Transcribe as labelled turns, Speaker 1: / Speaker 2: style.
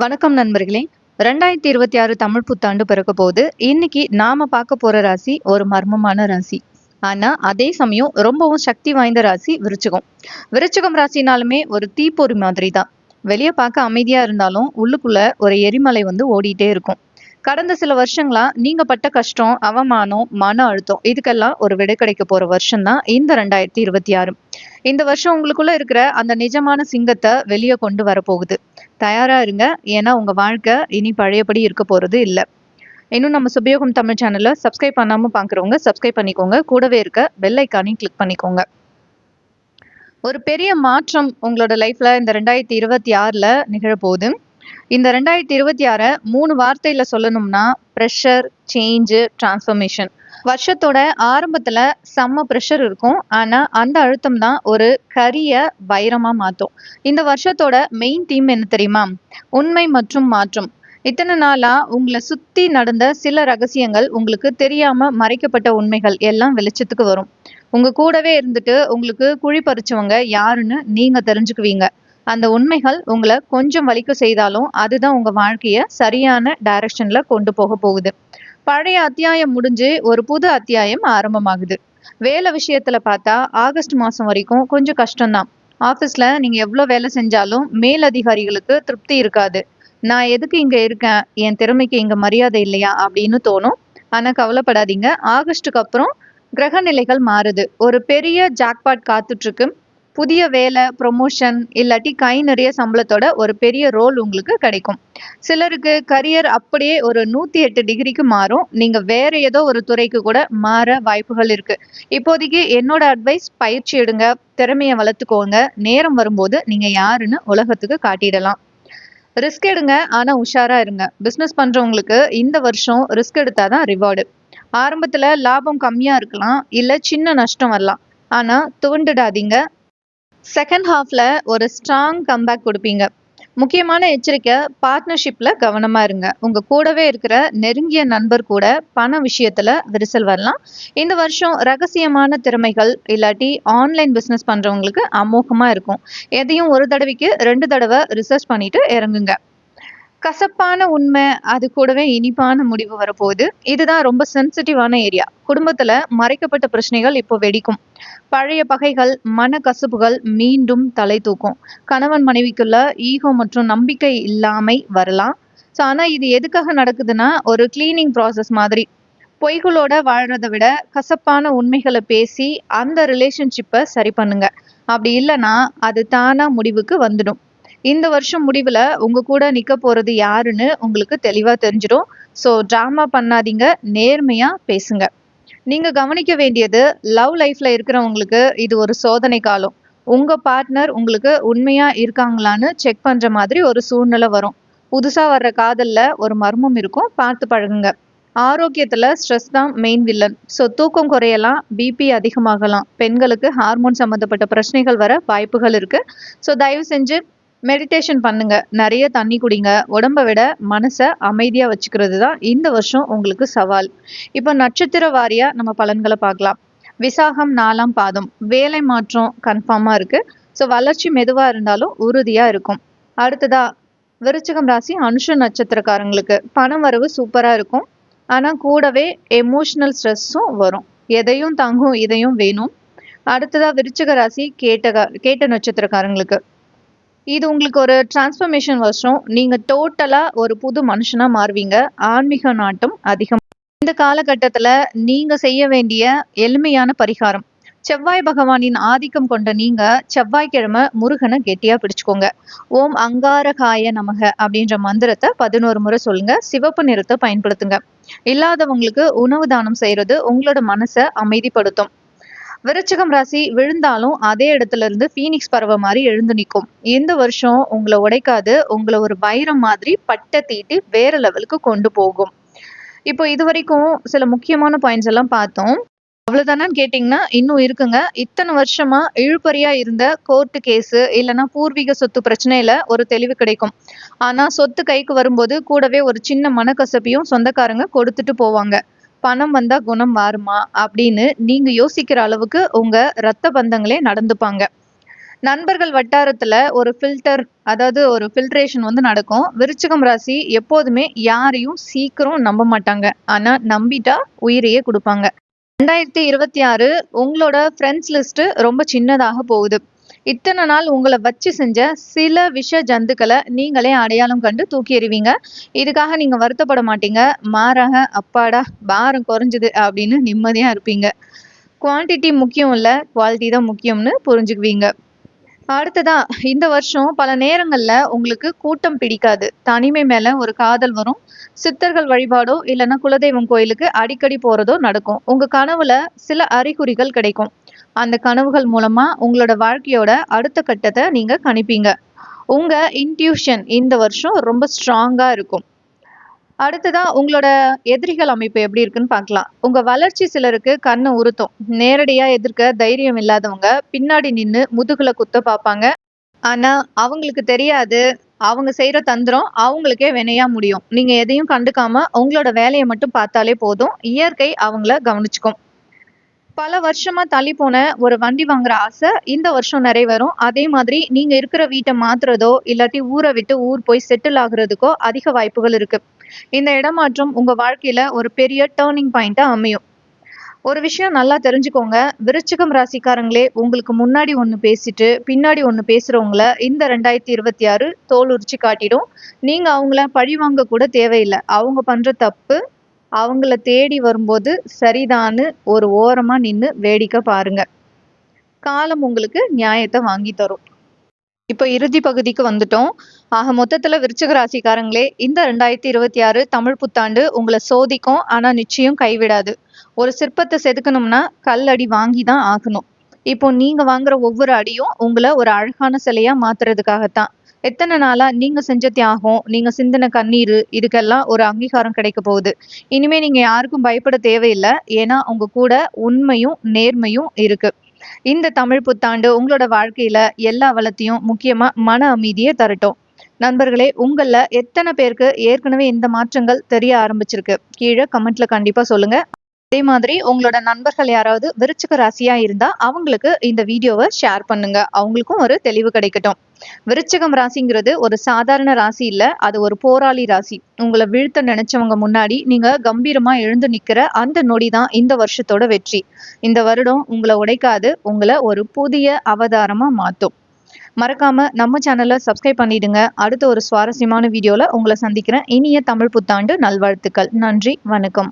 Speaker 1: வணக்கம் நண்பர்களே. 2026 தமிழ் புத்தாண்டு பிறக்க போகுது. இன்னைக்கு நாம பார்க்க போற ராசி ஒரு மர்மமான ராசி. ஆனா அதே சமயம் ரொம்பவும் சக்தி வாய்ந்த ராசி விருச்சிகம். விருச்சிகம் ராசினாலுமே ஒரு தீப்பொறி மாதிரி தான். வெளிய பார்க்க அமைதியா இருந்தாலும் உள்ளுக்குள்ள ஒரு எரிமலை ஓடிட்டே இருக்கும். கடந்த சில வருஷங்களா நீங்க பட்ட கஷ்டம், அவமானம், மன அழுத்தம் இதுக்கெல்லாம் ஒரு விடை கிடைக்க போற வருஷம் தான் இந்த 2026. இந்த வருஷம் உங்களுக்குள்ள இருக்கிற அந்த நிஜமான சிங்கத்தை வெளியே கொண்டு வரப்போகுது. தயாரா இருங்க. ஏன்னா உங்க வாழ்க்கை இனி பழையபடி இருக்க போறது இல்ல. இன்னும் நம்ம சுபயோகம் தமிழ் சேனலை சப்ஸ்கிரைப் பண்ணாம பாக்குறவங்க சப்ஸ்கிரைப் பண்ணிக்கோங்க. கூடவே இருக்க பெல் ஐக்கானையும் கிளிக் பண்ணிக்கோங்க. ஒரு பெரிய மாற்றம் உங்களோட லைஃப்ல இந்த 2026ல நிகழப்போகுது. இந்த 2026 3 வார்த்தையில சொல்லணும்னா ப்ரெஷர், சேஞ்சு, டிரான்ஸ்ஃபர்மேஷன். வருஷத்தோட ஆரம்பத்துல செம்ம ப்ரெஷர் இருக்கும். ஆனா அந்த அழுத்தம் தான் ஒரு கரிய வைரமா மாத்தும். இந்த வருஷத்தோட மெயின் தீம் என்ன தெரியுமா? உண்மை மற்றும் மாற்றம். இத்தனை நாளா உங்களை சுத்தி நடந்த சில ரகசியங்கள், உங்களுக்கு தெரியாம மறைக்கப்பட்ட உண்மைகள் எல்லாம் வெளிச்சத்துக்கு வரும். உங்க கூடவே இருந்துட்டு உங்களுக்கு குழி பறிச்சவங்க யாருன்னு நீங்க தெரிஞ்சுக்குவீங்க. அந்த உண்மைகள் உங்களை கொஞ்சம் வலிக்க செய்தாலும் அதுதான் உங்க வாழ்க்கைய சரியான டைரக்ஷன்ல கொண்டு போக போகுது. பழைய அத்தியாயம் முடிஞ்சு ஒரு புது அத்தியாயம் ஆரம்பமாகுது. வேலை விஷயத்துல பார்த்தா ஆகஸ்ட் மாசம் வரைக்கும் கொஞ்சம் கஷ்டம்தான். ஆபீஸ்ல நீங்க எவ்வளவு வேலை செஞ்சாலும் மேலதிகாரிகளுக்கு திருப்தி இருக்காது. நான் எதுக்கு இங்க இருக்கேன், என் திறமைக்கு இங்க மரியாதை இல்லையா அப்படின்னு தோணும். ஆனா கவலைப்படாதீங்க, ஆகஸ்டுக்கு அப்புறம் கிரக நிலைகள் மாறுது. ஒரு பெரிய ஜாக்பாட் காத்துட்டு இருக்கு. புதிய வேலை, ப்ரொமோஷன் இல்லாட்டி கை நிறைய சம்பளத்தோட ஒரு பெரிய ரோல் உங்களுக்கு கிடைக்கும். சிலருக்கு கரியர் அப்படியே ஒரு 108 டிகிரிக்கு மாறும். நீங்க வேற ஏதோ ஒரு துறைக்கு கூட மாற வாய்ப்புகள் இருக்கு. இப்போதைக்கு என்னோட அட்வைஸ், பயிற்சி எடுங்க, திறமையை வளர்த்துக்கோங்க. நேரம் வரும்போது நீங்க யாருன்னு உலகத்துக்கு காட்டிடலாம். ரிஸ்க் எடுங்க, ஆனா உஷாரா இருங்க. பிசினஸ் பண்றவங்களுக்கு இந்த வருஷம் ரிஸ்க் எடுத்தாதான் ரிவார்டு. ஆரம்பத்துல லாபம் கம்மியா இருக்கலாம், இல்ல சின்ன நஷ்டம் வரலாம். ஆனா துவண்டுடாதீங்க. செகண்ட் ஹாஃப்ல ஒரு ஸ்ட்ராங் கம்பேக் கொடுப்பீங்க. முக்கியமான எச்சரிக்கை, பார்ட்னர்ஷிப்ல கவனமா இருங்க. உங்க கூடவே இருக்கிற நெருங்கிய நண்பர் கூட பண விஷயத்துல விரிசல் வரலாம். இந்த வருஷம் ரகசியமான திறமைகள் இல்லாட்டி ஆன்லைன் பிசினஸ் பண்றவங்களுக்கு அமோகமா இருக்கும். எதையும் ஒரு தடவைக்கு 2 தடவை ரிசர்ச் பண்ணிட்டு இறங்குங்க. கசப்பான உண்மை, அது கூடவே இனிப்பான முடிவு வரப்போகுது. இதுதான் ரொம்ப சென்சிட்டிவான ஏரியா. குடும்பத்துல மறைக்கப்பட்ட பிரச்சனைகள் இப்போ வெடிக்கும். பழைய பகைகள், மனக்கசப்புகள் மீண்டும் தலை தூக்கும். கணவன் மனைவிக்குள்ள ஈகோ மற்றும் நம்பிக்கை இல்லாமை வரலாம். ஆனா இது எதுக்காக நடக்குதுன்னா ஒரு கிளீனிங் ப்ராசஸ் மாதிரி. பொய்களோட வாழ்றதை விட கசப்பான உண்மைகளை பேசி அந்த ரிலேஷன்ஷிப்பை சரி பண்ணுங்க. அப்படி இல்லைன்னா அது தானா முடிவுக்கு வந்துடும். இந்த வருஷம் முடிவுல உங்க கூட நிக்க போறது யாருன்னு உங்களுக்கு தெளிவா தெரிஞ்சிடும். ஸோ டிராமா பண்ணாதீங்க, நேர்மையா பேசுங்க. நீங்க கவனிக்க வேண்டியது, லவ் லைஃப்ல இருக்கிறவங்களுக்கு இது ஒரு சோதனை காலம். உங்க பார்ட்னர் உங்களுக்கு உண்மையா இருக்காங்களான்னு செக் பண்ற மாதிரி ஒரு சூழ்நிலை வரும். புதுசா வர்ற காதல்ல ஒரு மர்மம் இருக்கும், பார்த்து பழகுங்க. ஆரோக்கியத்துல ஸ்ட்ரெஸ் தான் மெயின் வில்லன். ஸோ தூக்கம் குறையலாம், பிபி அதிகமாகலாம். பெண்களுக்கு ஹார்மோன் சம்பந்தப்பட்ட பிரச்சனைகள் வர வாய்ப்புகள் இருக்கு. ஸோ தயவு செஞ்சு மெடிடேஷன் பண்ணுங்க, நிறைய தண்ணி குடிங்க. உடம்ப விட மனசை அமைதியா வச்சுக்கிறது தான் இந்த வருஷம் உங்களுக்கு சவால். இப்போ நட்சத்திர வாரியா நம்ம பலன்களை பார்க்கலாம். விசாகம் 4ஆம் பாதம், வேலை மாற்றம் கன்ஃபார்மா இருக்கு. ஸோ வளர்ச்சி மெதுவா இருந்தாலும் உறுதியா இருக்கும். அடுத்ததா விருச்சிகம் ராசி அனுஷ நட்சத்திரக்காரங்களுக்கு பணம் வரவு சூப்பரா இருக்கும். ஆனா கூடவே எமோஷனல் ஸ்ட்ரெஸ்ஸும் வரும். எதையும் தாங்கும், இதையும் வேணும். அடுத்ததா விருச்சிக ராசி கேட்ட நட்சத்திரக்காரங்களுக்கு இது உங்களுக்கு ஒரு டிரான்ஸ்ஃபர்மேஷன் வருஷம். நீங்க டோட்டலா ஒரு புது மனுஷனா மாறுவீங்க. ஆன்மீக நாட்டம் அதிகம். இந்த காலகட்டத்துல நீங்க செய்ய வேண்டிய எளிமையான பரிகாரம், செவ்வாய் பகவானின் ஆதிக்கம் கொண்ட நீங்க செவ்வாய்க்கிழமை முருகனை கெட்டியா பிடிச்சுக்கோங்க. ஓம் அங்காரகாய நமக அப்படின்ற மந்திரத்தை 11 முறை சொல்லுங்க. சிவப்பு நிறத்தை பயன்படுத்துங்க. இல்லாதவங்களுக்கு உணவு தானம் செய்யறது உங்களோட மனசை அமைதிப்படுத்தும். விருச்சிகம் ராசி விழுந்தாலும் அதே இடத்துல இருந்து பீனிக்ஸ் பறவை மாதிரி எழுந்து நிற்கும். இந்த வருஷம் உங்களை உடைக்காது, உங்களை ஒரு வைரம் மாதிரி பட்டை தீட்டி வேற லெவலுக்கு கொண்டு போகும். இப்போ இது வரைக்கும் சில முக்கியமான பாயிண்ட்ஸ் எல்லாம் பார்த்தோம். அவ்வளவுதானான்னு கேட்டீங்கன்னா இன்னும் இருக்குங்க. இத்தனை வருஷமா இழுபறியா இருந்த கோர்ட்டு கேஸு இல்லைன்னா பூர்வீக சொத்து பிரச்சனையில ஒரு தெளிவு கிடைக்கும். ஆனா சொத்து கைக்கு வரும்போது கூடவே ஒரு சின்ன மனக்கசப்பையும் சொந்தக்காரங்க கொடுத்துட்டு போவாங்க. பணம் வந்தா குணம் மாறுமா அப்படின்னு நீங்க யோசிக்கிற அளவுக்கு உங்க ரத்த பந்தங்களே நடந்துப்பாங்க. நண்பர்கள் வட்டாரத்துல ஒரு ஃபில்டர், அதாவது ஒரு ஃபில்ட்ரேஷன் வந்து நடக்கும். விருச்சிகம் ராசி எப்போதுமே யாரையும் சீக்கிரம் நம்ப மாட்டாங்க. ஆனா நம்பிட்டா உயிரையே குடுப்பாங்க. 2026 உங்களோட ஃப்ரெண்ட்ஸ் லிஸ்ட் ரொம்ப சின்னதாக போகுது. இத்தனை நாள் உங்களை வச்சு செஞ்ச சில விஷ ஜந்துக்களை நீங்களே அடையாளம் கண்டு தூக்கி எறிவீங்க. இதுக்காக நீங்க வருத்தப்பட மாட்டீங்க. மாறாக அப்பாடா பாரம் குறைஞ்சுது அப்படின்னு நிம்மதியா இருப்பீங்க. குவான்டிட்டி முக்கியம் இல்ல, குவாலிட்டி தான் முக்கியம்னு புரிஞ்சுக்குவீங்க. அடுத்ததா இந்த வருஷம் பல நேரங்கள்ல உங்களுக்கு கூட்டம் பிடிக்காது. தனிமை மேல ஒரு காதல் வரும். சித்தர்கள் வழிபாடோ இல்லைன்னா குலதெய்வம் கோயிலுக்கு அடிக்கடி போறதோ நடக்கும். உங்க கனவுல சில அறிகுறிகள் கிடைக்கும். அந்த கனவுகள் மூலமா உங்களோட வாழ்க்கையோட அடுத்த கட்டத்தை நீங்க கணிப்பீங்க. உங்க இன்ட்யூஷன் இந்த வருஷம் ரொம்ப ஸ்ட்ராங்கா இருக்கும். அடுத்ததா உங்களோட எதிரிகள் அமைப்பு எப்படி இருக்குன்னு பார்க்கலாம். உங்க வளர்ச்சி சிலருக்கு கண்ணை உறுத்தும். நேரடியா எதிர்க்க தைரியம் இல்லாதவங்க பின்னாடி நின்னு முதுகுல குத்த பார்ப்பாங்க. ஆனா அவங்களுக்கு தெரியாது, அவங்க செய்யற தந்திரம் அவங்களுக்கே வினையா முடியும். நீங்க எதையும் கண்டுக்காம உங்களோட வேலையை மட்டும் பார்த்தாலே போதும். இயற்கை அவங்கள கவனிச்சுக்கும். பல வருஷமா தள்ளி போன ஒரு வண்டி வாங்குற ஆசை இந்த வருஷம் நிறைவேறும். அதே மாதிரி நீங்க இருக்கிற வீட்டை மாத்துறதோ இல்லாட்டி ஊரை விட்டு ஊர் போய் செட்டில் ஆகுறதுக்கோ அதிக வாய்ப்புகள் இருக்கு. இந்த இடமாற்றம் உங்க வாழ்க்கையில ஒரு பெரிய டேர்னிங் பாயிண்டா அமையும். ஒரு விஷயம் நல்லா தெரிஞ்சுக்கோங்க. விருச்சிகம் ராசிக்காரங்களே, உங்களுக்கு முன்னாடி ஒண்ணு பேசிட்டு பின்னாடி ஒண்ணு பேசுறவங்கள இந்த 2026 தோல் உரிச்சு காட்டிடும். நீங்க அவங்கள பழி வாங்க கூட தேவையில்லை. அவங்க பண்ற தப்பு அவங்கள தேடி வரும்போது சரிதான்னு ஒரு ஓரமா நின்னு வேடிக்கை பாருங்க. காலம் உங்களுக்கு நியாயத்தை வாங்கி தரும். இப்ப இறுதி பகுதிக்கு வந்துட்டோம். ஆக மொத்தத்துல விருச்சிக ராசிக்காரங்களே, இந்த 2026 தமிழ் புத்தாண்டு உங்களை சோதிக்கும். ஆனா நிச்சயம் கைவிடாது. ஒரு சிற்பத்தை செதுக்கணும்னா கல்லடி வாங்கி தான் ஆகணும். இப்போ நீங்க வாங்குற ஒவ்வொரு அடியும் உங்களை ஒரு அழகான சிலையா மாத்துறதுக்காகத்தான். எத்தனை நாளா நீங்க செஞ்ச தியாகம், நீங்க சிந்தின கண்ணீர், இதுக்கெல்லாம் ஒரு அங்கீகாரம் கிடைக்க போகுது. இனிமே நீங்க யாருக்கும் பயப்பட தேவையில்லை. ஏன்னா உங்க கூட உண்மையும் நேர்மையும் இருக்கு. இந்த தமிழ் புத்தாண்டு உங்களோட வாழ்க்கையில எல்லா வளத்தையும் முக்கியமா மன அமைதியை தரட்டும். நண்பர்களே, உங்கள எத்தனை பேருக்கு ஏற்கனவே இந்த மாற்றங்கள் தெரிய ஆரம்பிச்சிருக்கு? கீழே கமெண்ட்ல கண்டிப்பா சொல்லுங்க. அதே மாதிரி உங்களோட நண்பர்கள் யாராவது விருச்சிக ராசியா இருந்தா அவங்களுக்கு இந்த வீடியோவை ஷேர் பண்ணுங்க. அவங்களுக்கும் ஒரு தெளிவு கிடைக்கட்டும். விருச்சிகம் ராசிங்கிறது ஒரு சாதாரண ராசி இல்ல, அது ஒரு போராளி ராசி. உங்களை வீழ்த்த நினைச்சவங்க முன்னாடி நீங்க கம்பீரமா எழுந்து நிக்கிற அந்த நொடி தான் இந்த வருஷத்தோட வெற்றி. இந்த வருடம் உங்களை உடைக்காது, உங்களை ஒரு புதிய அவதாரமா மாத்தும். மறக்காம நம்ம சேனலை சப்ஸ்கிரைப் பண்ணிடுங்க. அடுத்த ஒரு சுவாரஸ்யமான வீடியோல உங்களை சந்திக்கிறேன். இனிய தமிழ் புத்தாண்டு நல்வாழ்த்துக்கள். நன்றி, வணக்கம்.